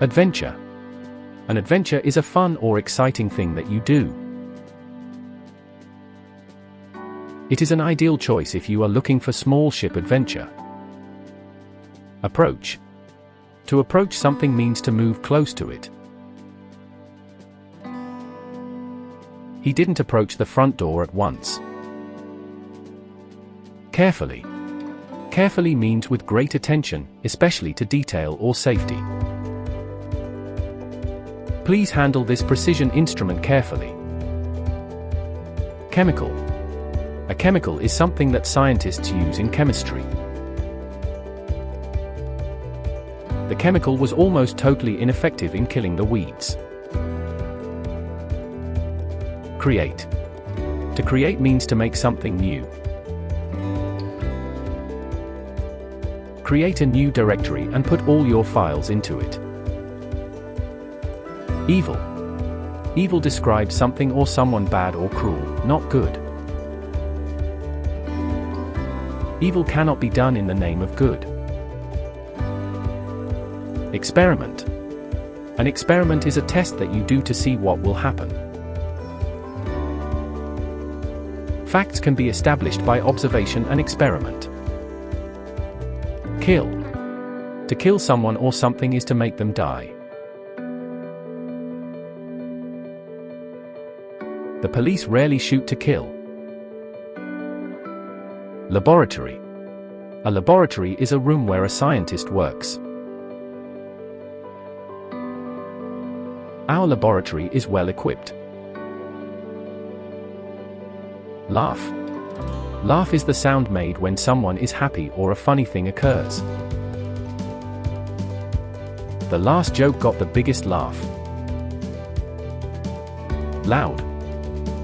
Adventure. An adventure is a fun or exciting thing that you do. It is an ideal choice if you are looking for small ship adventure. Approach. To approach something means to move close to it. He didn't approach the front door at once. Carefully. Carefully means with great attention, especially to detail or safety. Please handle this precision instrument carefully. Chemical. A chemical is something that scientists use in chemistry. The chemical was almost totally ineffective in killing the weeds. Create. To create means to make something new. Create a new directory and put all your files into it. Evil. Evil describes something or someone bad or cruel, not good. Evil cannot be done in the name of good. Experiment. An experiment is a test that you do to see what will happen. Facts can be established by observation and experiment. Kill. To kill someone or something is to make them die. The police rarely shoot to kill. Laboratory. A laboratory is a room where a scientist works. Our laboratory is well equipped. Laugh. Laugh is the sound made when someone is happy or a funny thing occurs. The last joke got the biggest laugh. Loud.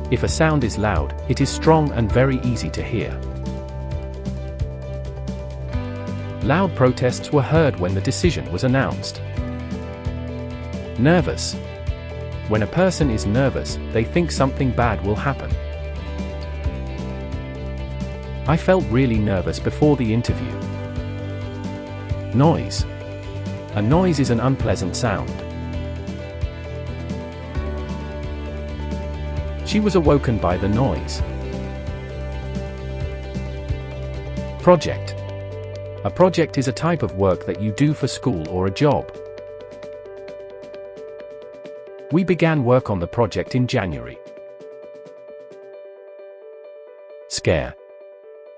If a sound is loud, it is strong and very easy to hear. Loud protests were heard when the decision was announced. Nervous. When a person is nervous, they think something bad will happen. I felt really nervous before the interview. Noise. A noise is an unpleasant sound. She was awoken by the noise. Project. A project is a type of work that you do for school or a job. We began work on the project in January. Scare.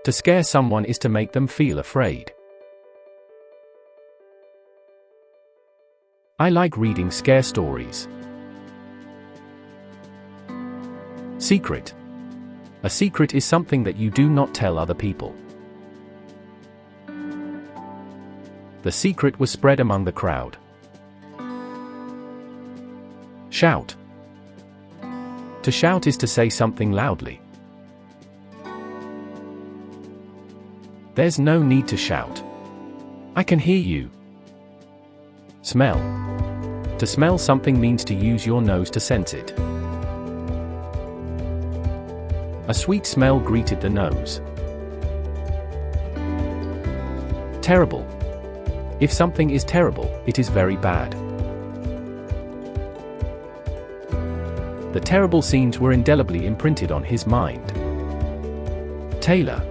To scare someone is to make them feel afraid. I like reading scare stories. Secret. A secret is something that you do not tell other people. The secret was spread among the crowd. Shout. To shout is to say something loudly. There's no need to shout. I can hear you. Smell. To smell something means to use your nose to sense it. A sweet smell greeted the nose. Terrible. If something is terrible, it is very bad. The terrible scenes were indelibly imprinted on his mind. Tailor.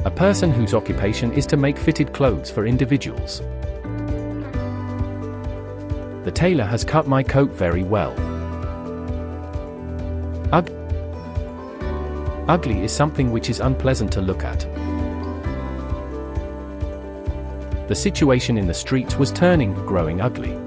A person whose occupation is to make fitted clothes for individuals. The tailor has cut my coat very well. Ugly is something which is unpleasant to look at. The situation in the streets was growing ugly.